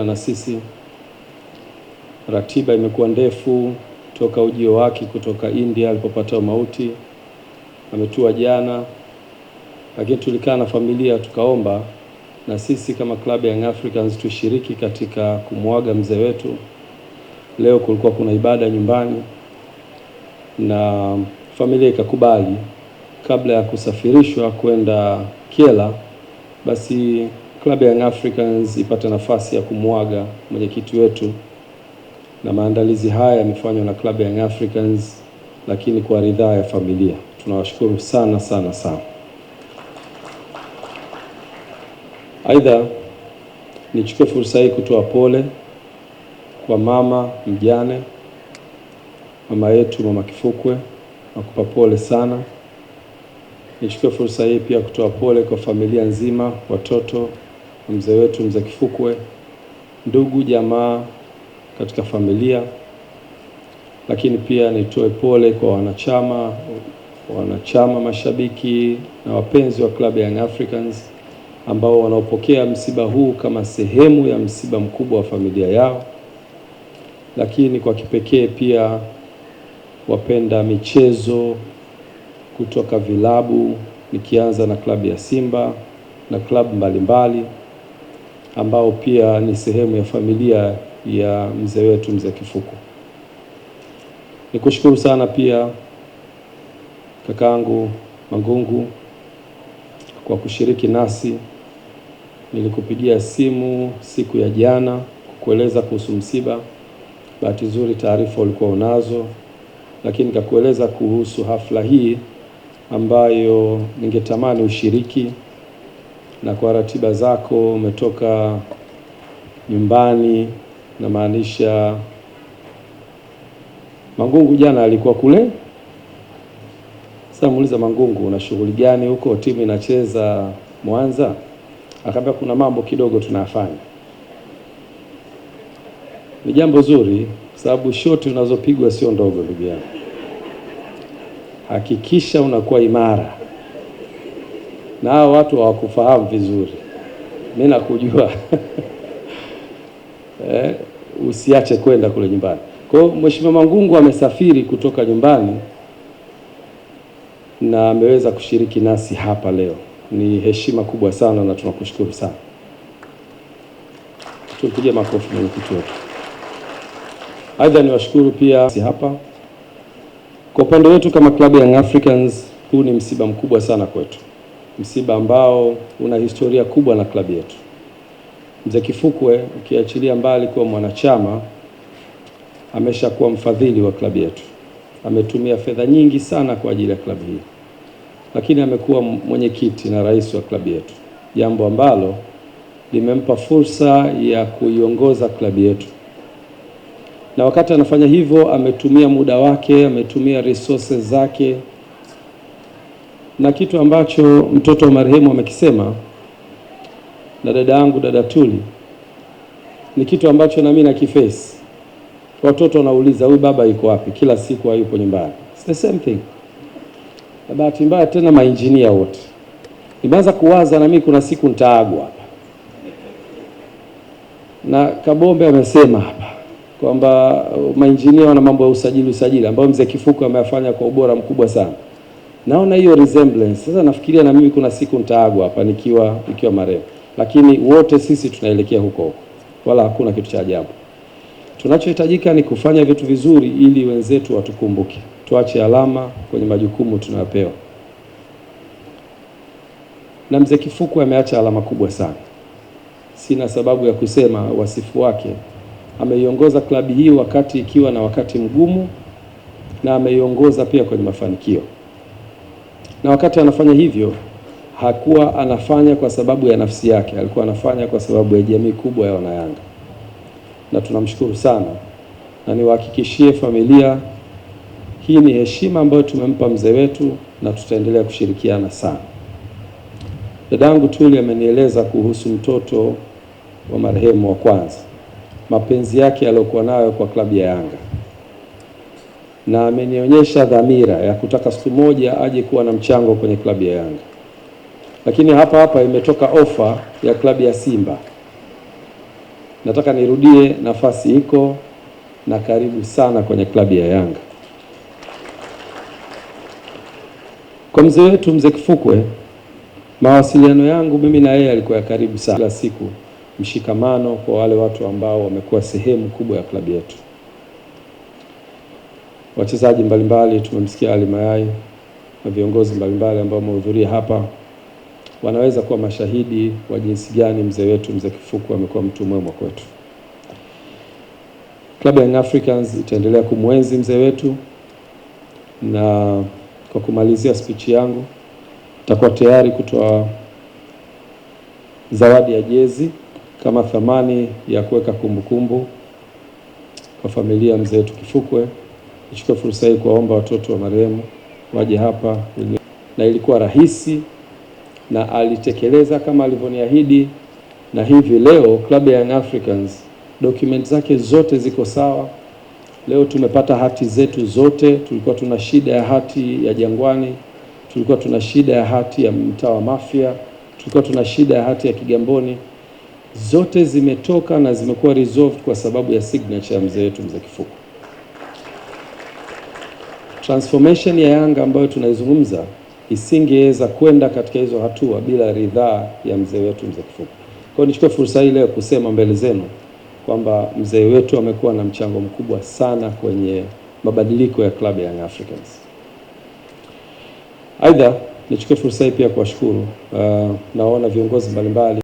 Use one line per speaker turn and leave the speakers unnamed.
na sisi. Ratiba imekuwa ndefu toka ujio wake kutoka India alipopata mauti, ametua jana, lakini tulikaa na familia tukaomba na sisi kama klabu ya Young Africans tushiriki katika kumwaga mzee wetu. Leo kulikuwa kuna ibada nyumbani na familia ikakubali kabla ya kusafirishwa kwenda Kiela, basi klabu ya Young Africans ipate nafasi ya kumwaga mwenyekiti wetu, na maandalizi haya yamefanywa na klabu ya Young Africans lakini kwa ridhaa ya familia. Tunawashukuru sana sana sana. Aidha, nichukue fursa hii kutoa pole kwa mama mjane, mama yetu Mama Kifukwe, nakupa pole sana. Nichukue fursa hii pia kutoa pole kwa familia nzima, watoto mzee wetu mzee Kifukwe, ndugu jamaa katika familia, lakini pia nitoe pole kwa wanachama, mashabiki na wapenzi wa klabu ya Young Africans ambao wanaopokea msiba huu kama sehemu ya msiba mkubwa wa familia yao, lakini kwa kipekee pia wapenda michezo kutoka vilabu, nikianza na klabu ya Simba na klabu mbalimbali ambao pia ni sehemu ya familia ya mzee wetu mzee Kifukwe. Nikushukuru sana pia kakaangu Mangungu kwa kushiriki nasi. Nilikupigia simu siku ya jana kukueleza kuhusu msiba. Bahati nzuri taarifa ulikuwa unazo, lakini nikakueleza kuhusu hafla hii ambayo ningetamani ushiriki, na kwa ratiba zako umetoka nyumbani, na maanisha Mangungu jana alikuwa kule. Sasa muuliza Mangungu, una shughuli gani huko, timu inacheza Mwanza? Akaambia kuna mambo kidogo tunafanya. Ni jambo zuri sababu shoti unazopigwa sio ndogo ndugu yangu. Hakikisha unakuwa imara. Na hao watu hawakufahamu vizuri. Mimi nakujua. Usiache kwenda kule nyumbani. Kwa hiyo Mheshimiwa Mangungu amesafiri kutoka nyumbani na ameweza kushiriki nasi hapa leo. Ni heshima kubwa sana na tunakushukuru sana. Tupige makofi mwenyekiti wetu. Aidha niwashukuru pia hapa. Kwa upande wetu kama klabu ya Young Africans, huu ni msiba mkubwa sana kwetu. Msiba ambao una historia kubwa na klabu yetu. Mzee Kifukwe ukiachilia mbali kuwa mwanachama, ameshakuwa mfadhili wa klabu yetu. Ametumia fedha nyingi sana kwa ajili ya klabu hii. Lakini amekuwa mwenyekiti na rais wa klabu yetu, jambo ambalo limempa fursa ya kuiongoza klabu yetu. Na wakati anafanya hivyo ametumia muda wake, ametumia resources zake, na kitu ambacho mtoto wa marehemu amekisema na dada yangu dada Tuli ni kitu ambacho na mimi nakiface. Watoto wanauliza huyu baba yuko wapi? Kila siku hayupo nyumbani. It's the same thing. Na bahati mbaya tena mainjinia wote. Nimeanza kuwaza na mimi kuna siku nitaagwa hapa. Na Kabombe amesema hapa kwamba mainjinia wana mambo ya usajili ambao mzee Kifukwe ameyafanya kwa ubora mkubwa sana. Naona hiyo resemblance. Sasa nafikiria na mimi kuna siku nitaagwa hapa nikiwa marehemu. Lakini wote sisi tunaelekea huko. Wala hakuna kitu cha ajabu. Tunachohitajika ni kufanya vitu vizuri ili wenzetu watukumbuke. Tuache alama kwenye majukumu tunayopewa. Na mzee Kifukwe ameacha alama kubwa sana. Sina sababu ya kusema wasifu wake. Ameiongoza klabu hii wakati ikiwa na wakati mgumu, na ameiongoza pia kwenye mafanikio. Na wakati anafanya hivyo, hakuwa anafanya kwa sababu ya nafsi yake, alikuwa anafanya kwa sababu ya jamii kubwa ya Wanayanga. Na tunamshukuru sana, na niwahakikishie familia hii ni heshima ambayo tumempa mzee wetu, na tutaendelea kushirikiana sana. Dadangu Tuli amenieleza kuhusu mtoto wa marehemu wa kwanza, mapenzi yake aliyokuwa nayo kwa klabu ya Yanga, na amenionyesha dhamira ya kutaka siku moja aje kuwa na mchango kwenye klabu ya Yanga. Lakini hapa imetoka ofa ya klabu ya Simba. Nataka nirudie, nafasi iko na karibu sana kwenye klabu ya Yanga. Kwa mzee wetu mzee Kifukwe, mawasiliano yangu mimi na yeye alikuwa ya karibu sana, kila siku mshikamano kwa wale watu ambao wamekuwa sehemu kubwa ya klabu yetu. Wachezaji mbalimbali, tumemsikia Ali Mayai na viongozi mbalimbali ambao wamehudhuria hapa wanaweza kuwa mashahidi wa jinsi gani mzee wetu mzee Kifukwe amekuwa mtu mwema kwetu. Club Young Africans itaendelea kumwenzi mzee wetu, na kwa kumalizia speech yangu nitakuwa tayari kutoa zawadi ya jezi kama thamani ya kuweka kumbukumbu kwa familia mzee wetu Kifukwe. Nichukue fursa hii kuwaomba watoto wa marehemu waje hapa, na ilikuwa rahisi na alitekeleza kama alivyoniahidi, na hivi leo Club Young Africans document zake zote ziko sawa. Leo tumepata hati zetu zote. Tulikuwa tuna shida ya hati ya Jangwani, tulikuwa tuna shida ya hati ya mtaa wa Mafia, tulikuwa tuna shida ya hati ya Kigamboni. Zote zimetoka na zimekuwa resolved kwa sababu ya signature ya mzee wetu mzee Kifukwe. Transformation ya Yanga ambayo tunaizungumza isingeweza kwenda katika hizo hatua bila ridhaa ya mzee wetu mzee Kifukwe. Kwa hiyo nichukue fursa hii leo kusema mbele zenu kwamba mzee wetu amekuwa na mchango mkubwa sana kwenye mabadiliko ya Club Young Africans. Aidha, nichukue fursa hii pia kuwashukuru naona viongozi mbalimbali